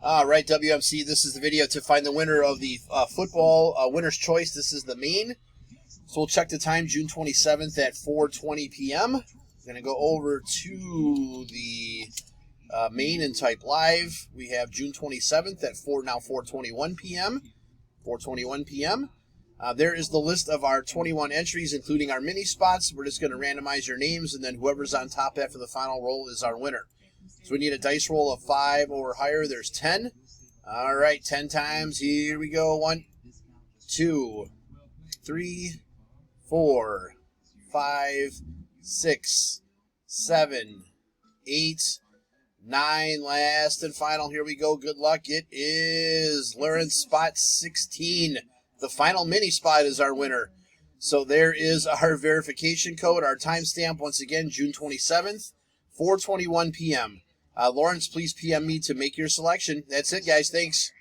All right, WMC, this is the video to find the winner of the football winner's choice. This is the main. So we'll check the time, June 27th at 4:20 p.m. I'm going to go over to the main and type live. We have June 27th at 4:21 p.m. 4:21 p.m. There is the list of our 21 entries, including our mini spots. We're just going to randomize your names, and then whoever's on top after the final roll is our winner. So we need a dice roll of 5 or higher. There's 10. All right, 10 times. Here we go. 1, 2, 3, 4, 5, 6, 7, 8, 9. Last and final. Here we go. Good luck. It is Lawrence spot 16. The final mini spot is our winner. So there is our verification code. Our timestamp, once again, June 27th, 4:21 p.m. Lawrence, please PM me to make your selection. That's it, guys. Thanks.